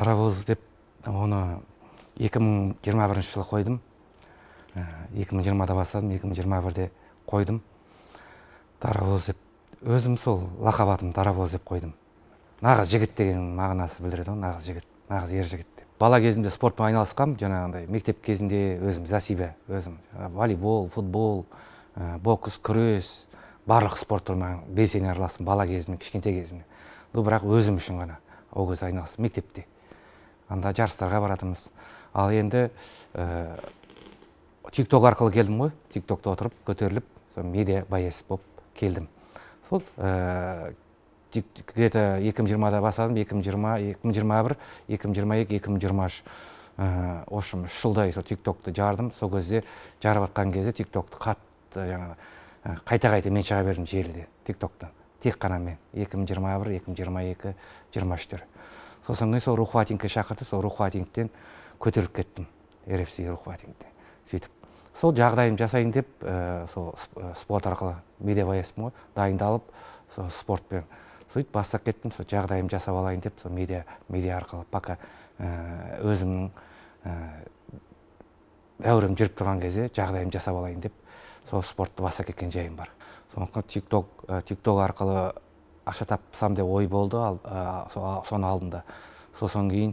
Дарабоз деп оны 2021 жылы қойдым. 2020-да бастадым, 2021-де қойдым. Дарабоз деп өзім сол лақап атым Дарабоз деп қойдым. Нағыз жігіт деген мағынасы білдіреді ғой, нағыз жігіт, нағыз ер жігіт деп. Бала кезімде спортпен айналысқам, жаңағындай мектеп кезінде өзім зәсибә, өзім волейбол, футбол, бокс, күрес, барлық спорт түрімен белсене араластым бала кезімде, кішкентай кезімде. Бірақ өзім үшін ғана ол кезде айналыстым мектепте. Анда жарыстарға баратымыз. Ал енді TikTok арқылы келдім ғой. TikTokта отырып, көтеріліп, медиа байес болып келдім. Сол где-то 2020-да бастадым, 2020, 2021, 2022, 2023. Ошым 3 жылдай сол TikTokты жардым. Сол кезде жарып атқан кезде TikTokты қатты жаңағы қайта мен шыға бердім желіде TikToктан. Тек қана мен 2021, 2022, 23-тер. Сосын кейін сол рухватингке шақырды, сол рухватингтен көтеріліп кеттім. RFC рухватингте. Сөйтіп, сол жағдайым жасайын деп, сол спорт арқылы медиа байаспын ғой, дайындалып, сол спортпен. Сөйтіп бастап кеттім, сол жағдайым жасап алайын деп, сол медиа арқылы, пока өзімнің дәурем жүріп тұрған кезде жағдайым жасап алайын деп, сол спортты бастап кеткен жайым бар. Сондықтан TikTok арқылы ақша тапсам деп ой болды, соны алдында. Сосын кейін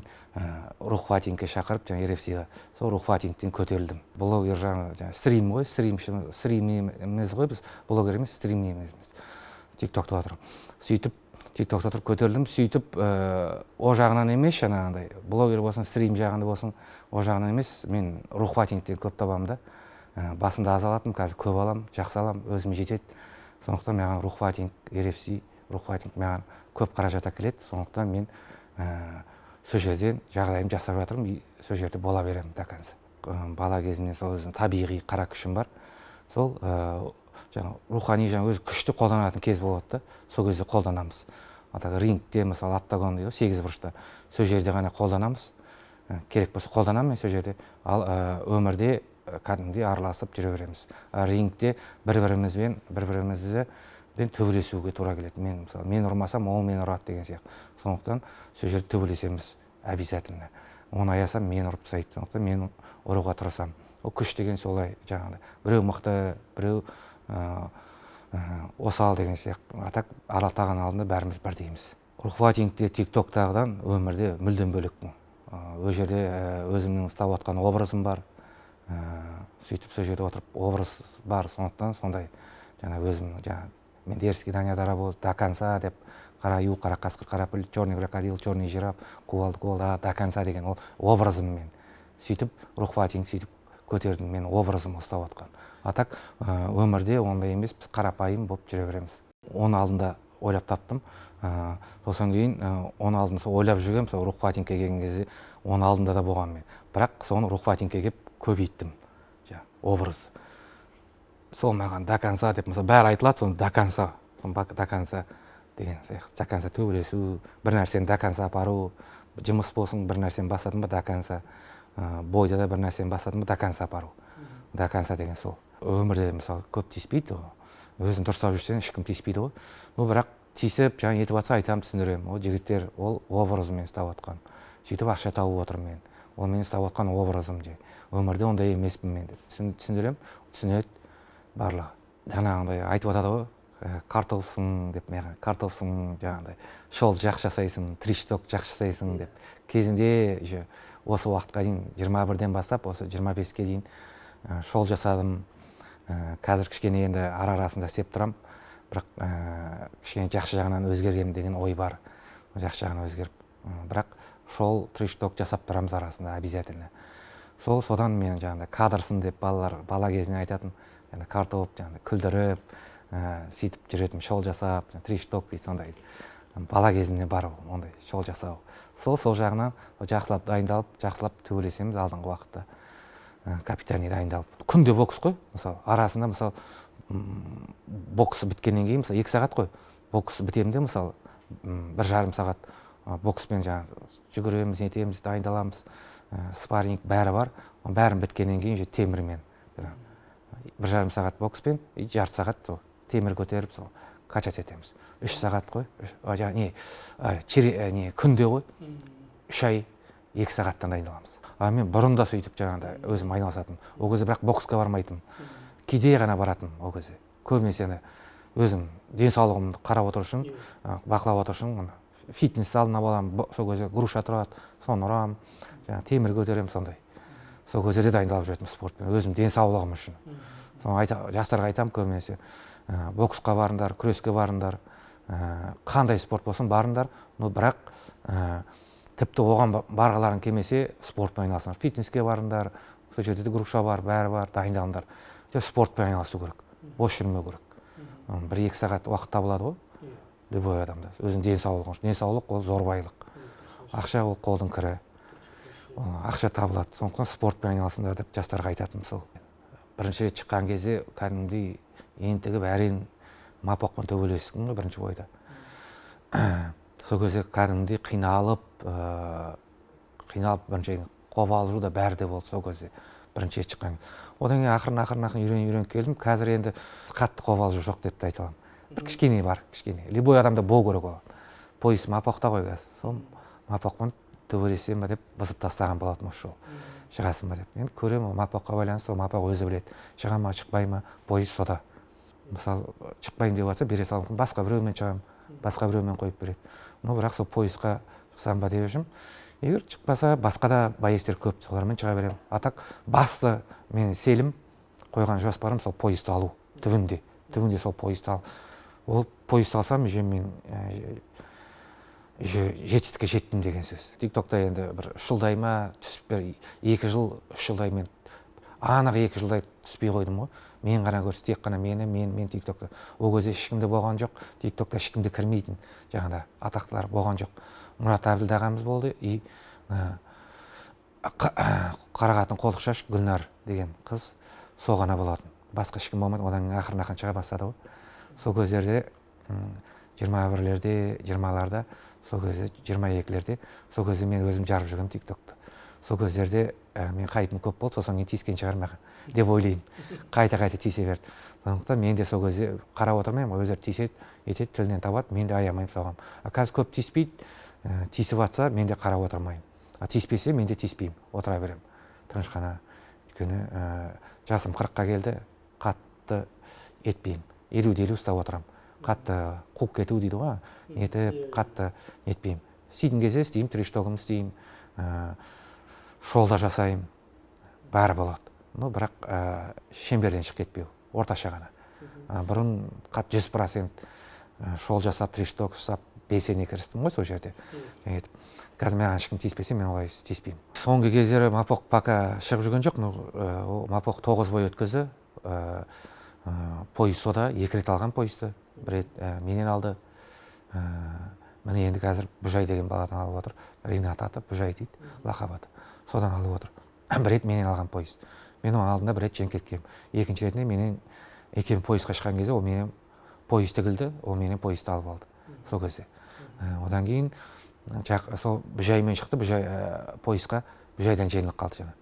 рухватингке шақырып, RFC-ға сол рухватингтен көтерілдім. Блогер жаңағы стрим ғой, стрим емес ғой, біз блогер емес, стрим емес. TikTokта отырып. Сөйтіп, TikTokта отырып көтерілдім, сөйтіп, о жағынан емес, жаңағындай, блогер болсын, стрим жағында болсын, о жағынан емес, мен рухватингтен көп табамын да. Басында аз алатым, қазір көп алам, жақсы алам, өзім жетеді. Сондықтан маған рухватинг, RFC, рухватинг маған көп қаражат әкеледі. Сондықтан мен сол жерден жағдайым жасап жатырмын, сол жерде бола беремін до конца. Бала кезімнен сол өзім табиғи қара күшім бар. Сол рухани өз күшті қолданатын кез болады да, сол кезде қолданамыз. Рингте, мысалы, октагон дейді, 8 бұрышта, сол жерде ғана қолданамыз. Керек болса қолданамын мен сол жерде. Ал өмірде кәдімгідей араласып жүре береміз. Рингте бір-бірімізді төбелесуге тура келеді. Мен ұрмасам, ол мен ұрады деген сияқты. Сондықтан сол жерде төбелесеміз обязательно. Оны аясам, мен ұрып тастайды. Сондықтан мен ұруға тырысамын. Ол күш деген солай жаңағыдай. Біреу мықты, біреу осал деген сияқты. Атақ Алла тағаланың алдында бәріміз бір дейміз. Рухватингте, TikToктағыдан өмірде мүлдем бөлекпін. Ол жерде өзімнің ұстап отқан образым бар. Сөйтіп сол жерде отырып образ бар, сондықтан сондай өзім мен Дерзкий Даня Дарабоз, до конца деп, қара аю, қара қасқыр, қара піл, черный крокодил, черный жираф, кувалды, до конца деген ол образым мен. Сөйтіп рухватинг сөйтіп көтердім, мен образым ұстап отқан. Атақ өмірде ондай емес, біз қарапайым болып жүре береміз. Оны алдында ойлап таптым. Сосын кейін оны алдында ойлап жүргем, сол рухватингке келген кезде оны алдында да болған мен. Бірақ соны рухватингке келіп көбейттім. Образ. Сол маған до конца деп, мысалы, бәрі айтылады, соны до конца. До конца деген сияқты. До конца төбелесу, бір нәрсені до конца апару, жұмыс болсын, бір нәрсені бастадым ба до конца. Бойда да бір нәрсені бастадым ба до конца апару. До конца деген сол. Өмірде, мысалы, көп тиіспейді. Өзін дұрыстап жүрсең, ешкім тиіспейді ғой. Бірақ тиісіп, етіп жатса айтамын, түсіндірем. Ол жігіттер, ол образымен ұстап отқан. Сөйтіп ақша тауып отырмын мен. Ол мен ұстап отқан образым же. Өмірде ондай емеспін мен деп. Түсіндірем, түсінеді барлығы. Жаңағындай айтып жатады ғой, картопсың деп, картопсың, жаңағындай, шол жақсы жасайсың, тришток жақсы жасайсың деп. Кезінде осы уақытқа дейін 21-ден бастап, осы 25-ке дейін шол жасадым. Қазір кішкене енді арасында істеп тұрам. Бірақ кішкене жақсы жағынан өзгергем деген ой бар. Жақсы жағынан өзгеріп. Бірақ шол, тришток жасап тұрамыз арасында обязательно. Содан мен кадрсын деп бала кезіне айтатын, картоп күлдіріп, сөйтіп жүретім, шол жасап, тришток дейді, сондай. Бала кезімде бар ондай шол жасау. Сол жағынан жақсылап дайындалып, жақсылап төбелесеміз алдыңғы уақытта. Капитани дайындалып. Күнде бокс қой, мысалы, арасында, мысалы, бокс біткеннен кейін, мысалы, 2 сағат қой, бокс бітемде, мысалы, 1,5 сағат бокспен жүгіреміз, нетеміз, дайындаламыз, спарринг бәрі бар. Бәрін біткеннен кейін темірмен. 1,5 сағат бокспен, жарты сағат темір көтеріп, качать етеміз. 3 сағат қой, күнде ғой, 3 ай 2 сағаттан дайындаламыз. Мен бұрын да сөйтіп жаңағыда өзім айналысатынмын. Ол кезде бірақ боксқа бармайтынмын. Кейде ғана баратынмын ол кезде. Көбінесе өзім денсаулығымды қарап отыру үшін, бақылап отыру үшін фитнес залына барамын. Сол кезде груша тұрады, соны ұрамын, жаңағы темір көтеремін сондай. Сол кездерде дайындалып жүретінмін спортпен, өзім денсаулығым үшін. Жастарға айтамын көбінесе, боксқа барыңдар, күреске барыңдар, қандай спорт болсын барыңдар, но бірақ тіпті оған барғыларың келмесе спортпен айналысыңдар. Фитнеске барыңдар, сол жерде груша бар, бәрі бар, дайындалыңдар. Спортпен айналысу керек, бос жүрмеу керек. 1-2 сағат уақыт табылады ғой, любой адамда. Өзінің денсаулығы үшін. Денсаулық ол зор байлық. Ақша ол қолдың кірі. Ақша табылады. Сондықтан спортпен айналысыңдар деп жастарға айтатыным сол. Бірінші рет шыққан кезде кәдімгідей ентігіп әрең мапоқпен төбелестім ғой бірінші бойда. Сол кезде кәдімгідей қиналып бірінші қобалжу да бәрі де болды сол кезде бірінші рет шыққан. Одан кейін ақырын үйреніп келдім. Қазір енді қатты қобалжу жоқ деп те айта аламын. Бір кішкене бар, кішкене. Любой адамда болу керек ол. Пойыз мапоқта ғой қазір. Сол мапоқпен төбелесем ба деп бұзып тастаған болатын осы жол. Шығасың ба деп. Енді көремін, мапоққа байланысты, мапоқ өзі біледі. Шыға ма, шықпай ма, пойыз сода. Мысалы, шықпайын деп жатса, бере салам, басқа біреумен шығамын, басқа біреумен қойып береді. Но бірақ сол пойызға шықсам ба деп жүрмін. Егер шықпаса, басқа да байестер көп, солармен шыға беремін. Атак басты мен селім қойған жоспарым сол пойызды алу, түбінде сол пойызды алу. Ол пойызды алсам, мен жетістікке жеттім деген сөз. Тиктокта енді бір 3 жылдай ма, түсіп бір 2 жыл, 3 жылдай мен анық 2 жылдай түспей қойдым ғой. Мен ғана көрсі, тек қана мен тиктокта. Ол кезде ешкімде болған жоқ, тиктокта ешкімде кірмейтін жаңағыда атақтылар болған жоқ. Мұрат Әбділда ағамыз болды, и қарағатын қолдықшаш Гүлнар деген қыз сол ғана болатын. Басқа ешкім болмады, одан ақырын шыға бастады ғой. Сол кездерде 21-лерде, 20-ларда, сол кезде 22-лерде, сол кезде мен өзім жарып жүргем тиктокты. Сол кездерде мен қайтым көп болды, сосын кейін тиіскен шығар маған деп ойлаймын. Қайта тиісе берді. Сондықтан мен де сол кезде қарап отырмаймын, өздері тиіседі, етеді, тілінен табады, мен де аямаймын соған. Қазір көп тиіспейді, тиісіп жатса, мен де қарап отырмаймын. Тиіспесе, мен де тиіспеймін, отыра беремін. Тыныш-қана. Өйткені жасым 40-қа келді, қатты етпеймін. 50-50 ұстап отырамын. Қатты қуып кету дейді ғой, етіп, қатты етпеймін. Істейтін кезде істеймін, трештогым істеймін, шолда жасаймын, бәрі болады. Но бірақ шеңберден шығып кетпеу, орташа ғана. Бұрын қатты 100% шол жасап, трештог жасап, белсене кірістім ғой сол жерде. Қазір маған ешкім тиіспесе, мен олай тиіспеймін. Соңғы кездері мапоқ пока шығып жүрген жоқ, мапоқ 9 бой өткізді. Пойыз сода 2 рет алған пойызды, 1 рет менен алды. Міне енді қазір Бұжай деген баладан алып отыр. Ринат аты, Бұжай дейді, лақап аты. Содан алып отыр. 1 рет менен алған пойыз. Мен оның алдында 1 рет жеңіп кеткем. Екінші ретінде менен екеуім пойызға шыққан кезде ол менен пойыз тігілді, ол менен пойызды алып алды. Сол кезде. Одан кейін сол Бұжаймен шықты, Бұжай пойызға Бұжайдан жеңіліп қалды жаңа.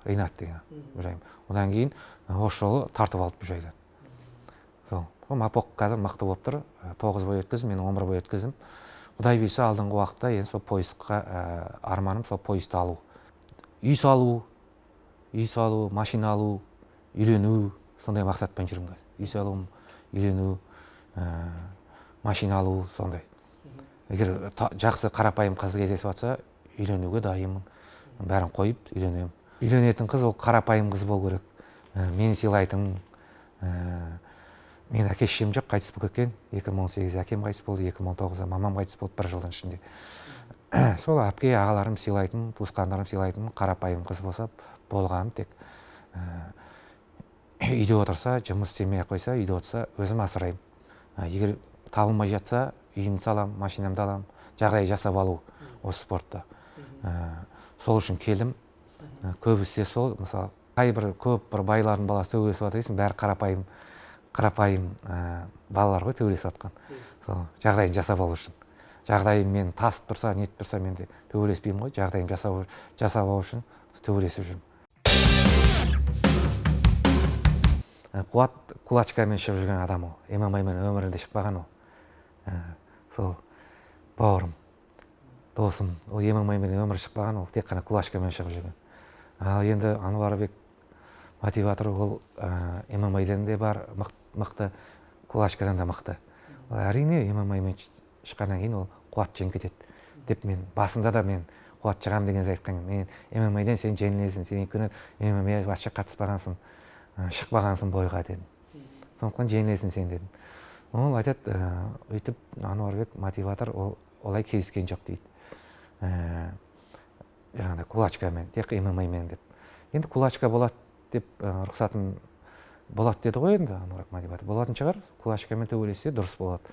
Ринат деген Бұжай. Одан кейін осы жолы тартып алды Бұжайдан. Сол. Мапоқ қазір мықты болып тұр. 9 бой өткіздім, мен 11 бой өткіздім. Құдай бұйырса алдыңғы уақытта енді сол пойызға арманым сол пойызды алу. Үй салу, машина алу, үйлену, сондай мақсатпен жүрмін. Үй салу, үйлену, машина алу, сондай. Егер жақсы қарапайым қыз кездесіп жатса, үйленуге дайынмын. Бәрін қойып үйленемін. Үйленетін қыз ол қарапайым қыз болу керек. Мені сыйлайтын, мен әке-шешем жоқ, қайтыс болып кеткен. 2018 әкем қайтыс болды, 2019 мамам қайтыс болды 1 жылдың ішінде. Сол әпке, ағаларым сыйлайтын, туысқандарым сыйлайтын қарапайым қыз болса болғаным тек. Үйде отырса, жұмыс істемей қойса, үйде отырса, өзім асыраймын. Егер табылмай жатса, үйімді салам, машинамды алам, жағдай жасап алу осы спортта. Сол үшін келдім. Көбісі сол, мысалы, көп бір байлардың баласы төбелесіп жатыр дейсің, бәрі қарапайым балалар ғой төбелесіп жатқан. Сол жағдайын жасап алу үшін. Жағдайым мен тасып тұрса, нетіп тұрса, мен де төбелеспеймін ғой, жағдайым жасап алу үшін төбелесіп жүрмін. Қуат кулачкамен шығып жүрген адам ол. ММА-мен өмірінде шықпаған ол. Сол бауырым. досым ол ММА-мен өмірі шықпаған, ол тек қана кулачкамен шығып жүрген. Ал енді Ануарбек мотиватор, ол ММА-ден де бар мықты, кулачкадан да мықты. Әрине ММА-мен шыққаннан кейін ол қуат жеңіп кетеді деп, мен басында да мен қуат шығамын деген айтқан. Мен ММА-ден сен жеңілесің, сен күні ММА-ға вообще қатыспағансың, шықпағансың бойға дедім. Сондықтан жеңілесің сен дедім. Ол айтады, өйтіп Ануарбек мотиватор олай келіскен жоқ дейді. Жаңағыдай кулачкамен, тек ММА-мен деп. Енді кулачка болады деп рұқсатым болады деді ғой, енді Ануарбек мотиватор. Болатын шығар, кулачкамен төбелессе дұрыс болады.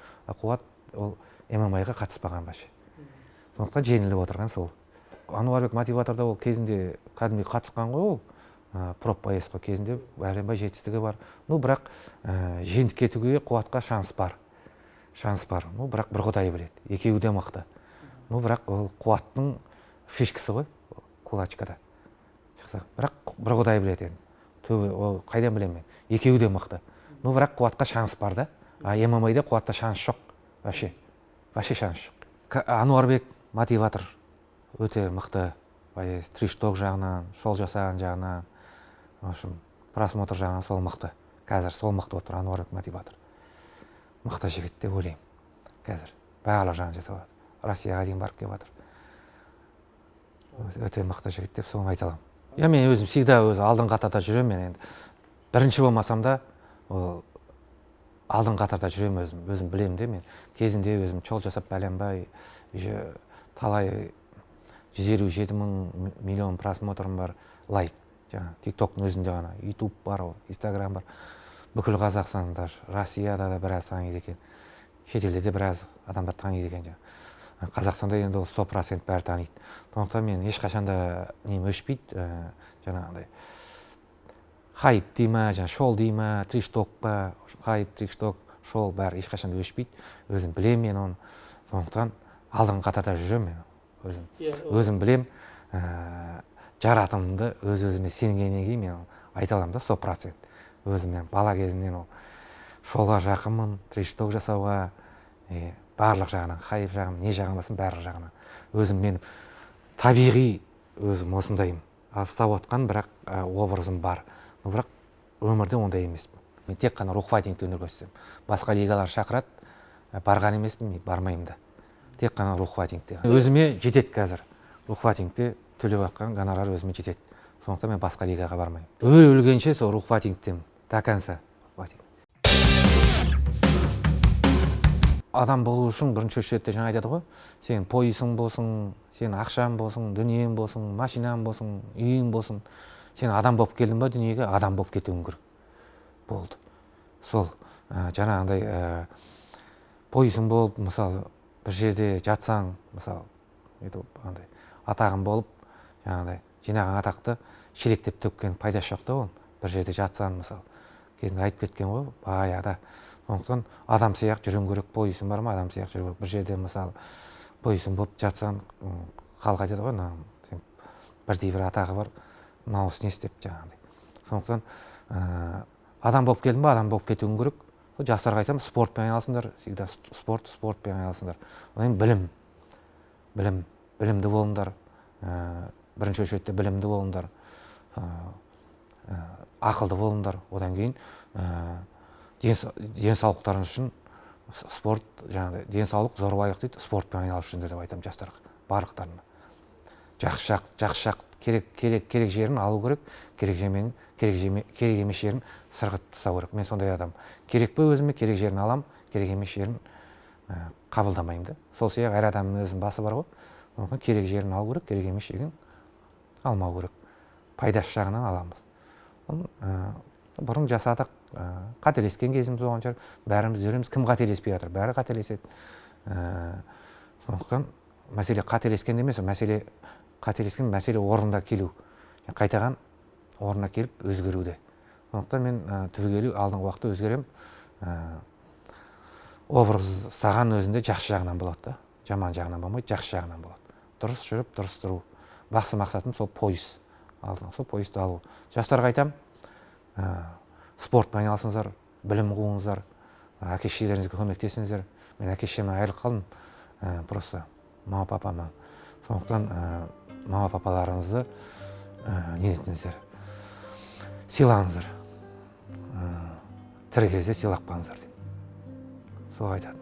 Қуат ол ММА-ға қатыспаған башы. Сондықтан жеңіліп отырған сол. Ануарбек мотиваторда ол кезінде кәдімгі қатысқан ғой, ол проп боец қой, кезінде бәленбай жетістігі бар. Бірақ жеңіп кетуге қуатқа шанс бар. Бірақ бір Құдай біледі. Екеуі де мықты. Бірақ ол қуаттың фишкасы ғой, кулачкада. Бірақ бір Құдай біледі енді. Ол қайдан білемін мен? Екеуі де мықты. Бірақ қуатқа шанс бар да. ММА-да қуатта шанс жоқ. Вообще шанс жоқ. Ануарбек мотиватор өте мықты. Тришток жағынан, шол жасаған жағынан, просмотр жағынан сол мықты. Қазір сол мықты болып тұр Ануарбек мотиватор. Мықты жігіт деп ойлаймын. Қазір барлық жағын жасап жатыр. Россияға дейін барып келіп жатыр. Өте мықты жігіт деп соны айта аламын. Мен өзім всегда алдың қатарда жүремін. Мен енді бірінші болмасам да алдың қатарда жүремін, өзім білемін де. Мен кезінде өзім чол жасап бәленбай талай 157 миллион просмотрым бар, лайк. Жаңа TikTok-тың өзінде ғана, YouTube бар, Instagram бар. Бүкіл Қазақстандар, Россияда да біраз таниды екен. Шетелде де біраз адамдар таниды екен. Қазақстанда енді ол 100% бәрі таниды. Сондықтан мен ешқашанда нем өшпейді. Жаңағындай хайп дейма, шол дейма, тришток па, хайп, тришток, шол бәрі ешқашанда өшпейді. Өзім білем мен оны. Сондықтан алдың қатарда жүремін мен. Өзім білем, жаратымды өзіме сенгеннен кейін мен айта аламын да 100%. Өзім мен бала кезімнен шолға жақынмын, тришток жасауға, барлық жағынан, хайп жағынан, не жағынан басым, барлық жағынан. Өзім мен табиғи өзім осындайым. Алыстап отқан бірақ образым бар. Бірақ өмірде ондай емеспін. Мен тек қана рухфайтингті өнер көрсетемін. Басқа лигалар шақырады, барған емеспін, бармаймын да. Тек қана рухфайтингте. Өзіме жетеді қазір. Рухфайтингте төлеп жатқан гонорар өзіме жетеді. Сондықтан мен басқа лигаға бармаймын. Өлгенше сол рухфайтингтен до конца. Адам болу үшін бірінші ретте жаңа айтады ғой, сен поясың болсын, сен ақшаң болсын, дүниең болсын, машинаң болсын, үйің болсын, сен адам болып келдің ба дүниеге, адам болып кетуің керек. Болды. Сол жаңағындай поясың болып, мысалы, бір жерде жатсаң, мысалы, атағың болып, жаңағындай жинаған атақты шелектеп төккен пайдасы жоқ та ол. Бір жерде жатсаң, мысалы, кезінде айтып кеткен ғой, баяғыда. Сондықтан адам сияқты жүруің керек, поясың бар ма, адам сияқты жүру керек. Бір жерде, мысалы, поясың болып жатсаң, халық айтады ғой, бірдей бір атағы бар, наус не істеп жаңағындай. Сондықтан адам болып келдің ба, адам болып кетуің керек. Жастарға айтамын, спортпен айналысыңдар, всегда спортпен айналысыңдар. Одан кейін білімді болыңдар. Бірінші ретте білімді болыңдар, ақылды болыңдар. Одан кейін денсаулықтарыңыз үшін спорт, жаңағыдай денсаулық зор байлық дейді, спортпен айналысыңдар деп айтамын жастарға, барлықтарына. Жақсы керек жерін алу керек, керек емес жерін сырғып тастау керек. Мен сондай адам. Керек пе өзіме, керек жерін алам, керек емес жерін қабылдамаймын да. Сол сияқты әр адамның өзінің басы бар ғой. Керек жерін алу керек, керек емес жерін алмау керек. Пайдасы жағынан аламыз. Бұрын жасадық, қателескен кезіміз болған шығар. Бәріміз өреміз, кім қателеспей жатыр? Бәрі қателеседі. Сондықтан мәселе қателескен емес, мәселе орнында келу. Қайтадан орнына келіп өзгеруде. Сондықтан мен түбегейлі алдыңғы уақытта өзгерем. Образ саған өзінде жақсы жағынан болады да. Жаман жағынан болмайды, жақсы жағынан болады. Дұрыс жүріп, дұрыс тұру. Басты мақсатым сол пояс. Сол поясты алу. Жастарға айтам, спортпен айналысыңыздар, білім қуыңыздар, әке-шешелеріңізге көмектесіңіздер. Мен әке-шешемнен айырылып қалдым. Просто мама папама. Сондықтан мама папаларыңызды не етіңіздер, сыйлаңыздар, тірі кезде сыйлап қалыңыздар деп солай айтады.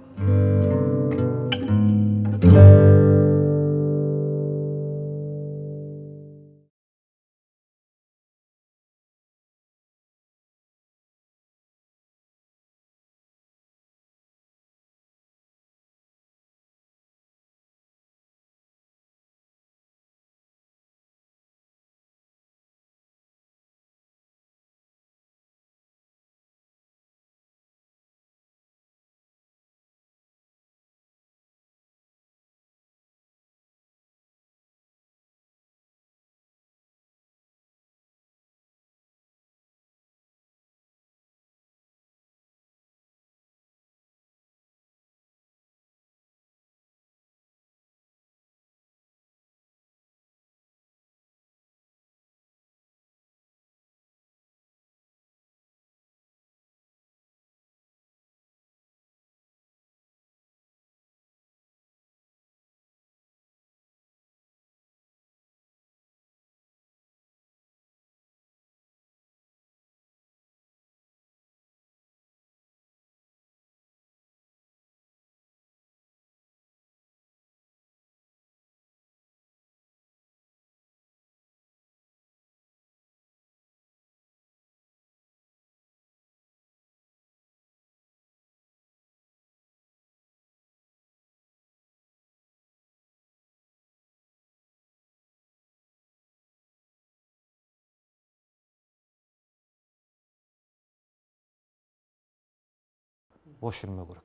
Бос жүрмеу керек.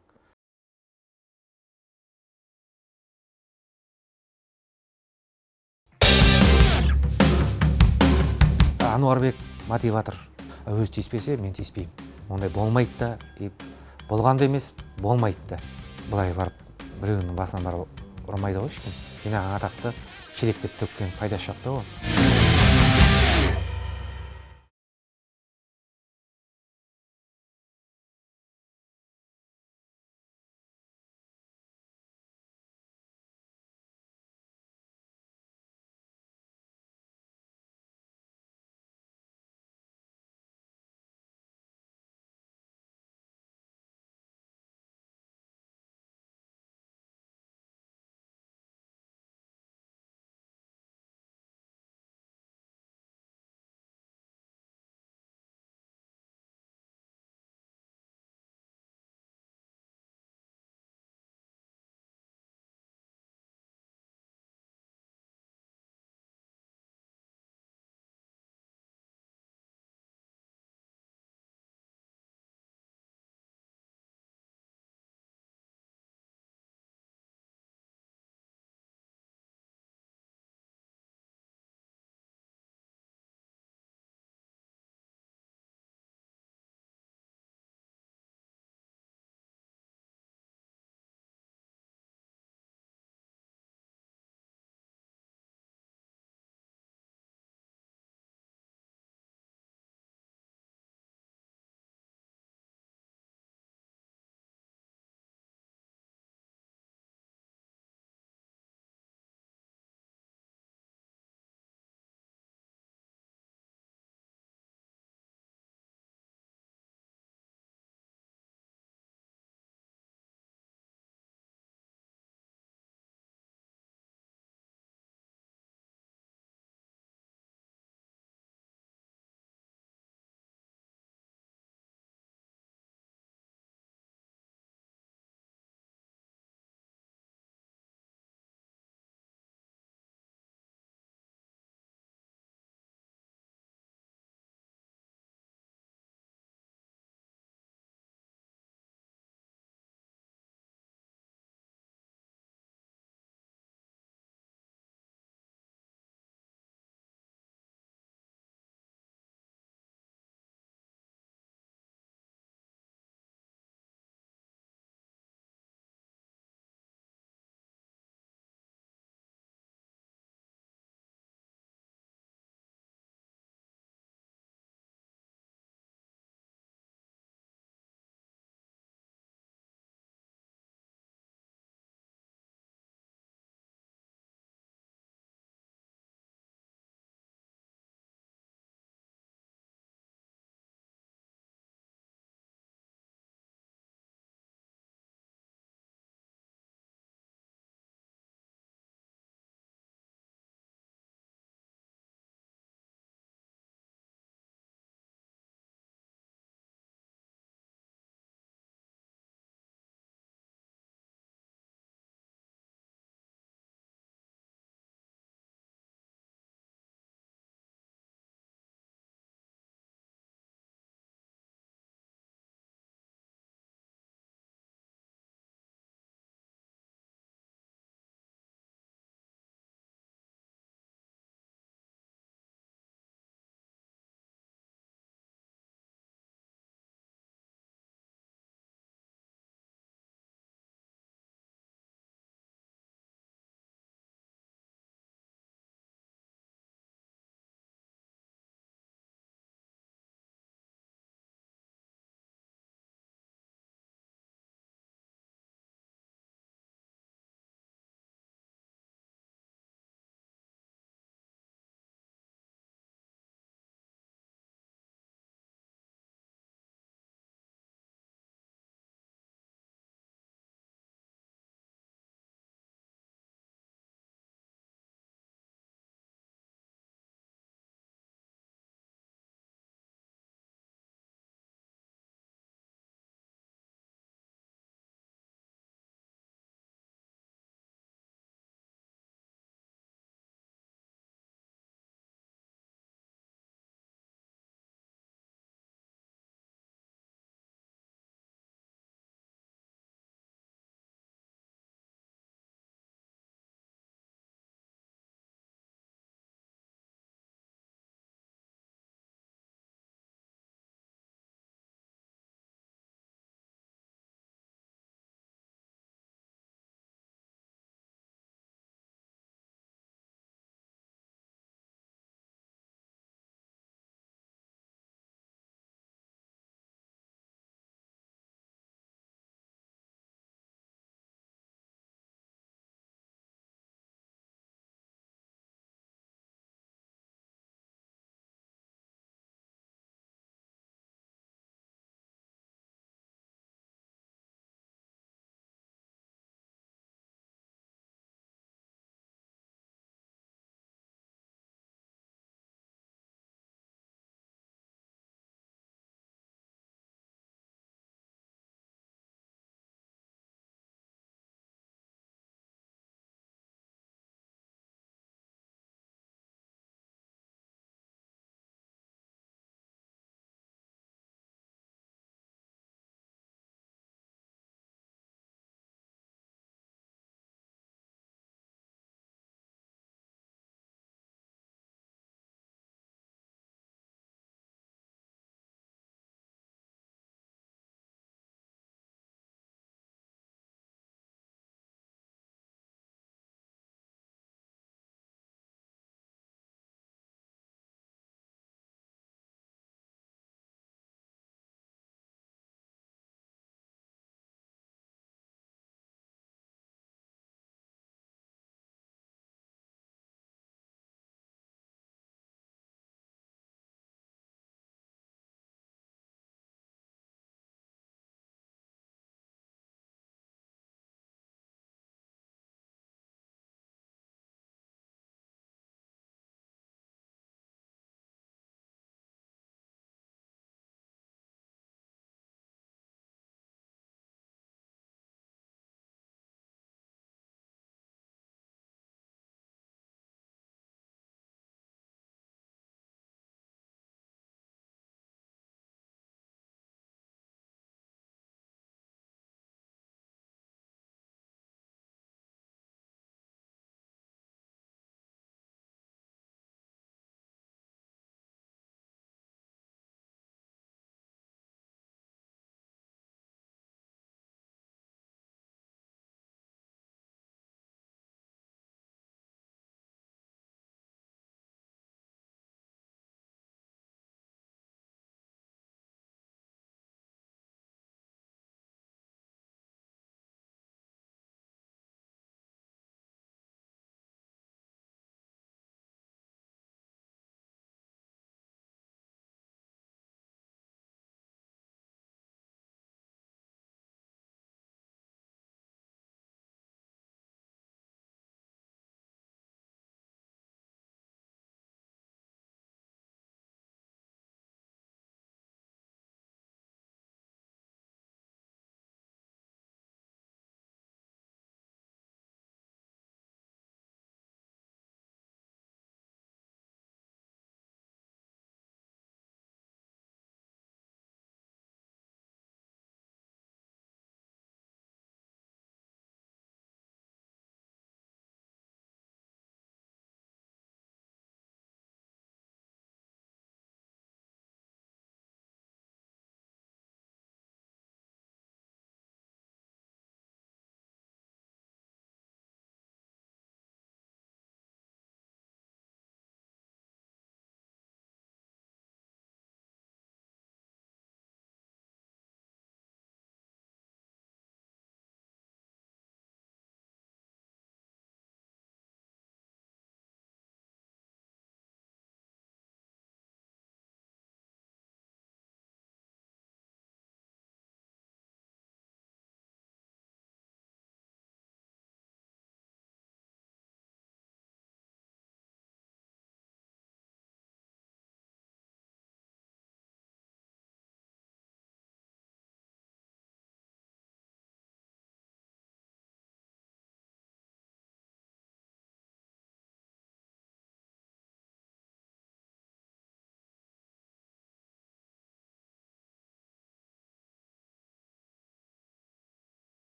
Ануарбек мотиватор. Өзі тиіспесе, мен тиіспеймін. Ондай болмайды да, болғанда емес, болмайды да. Былай барып, біреуінің басынан барып ұрмайды ғой ешкім. Жинаған атақты шелектеп төккен пайдасы жоқ та ол.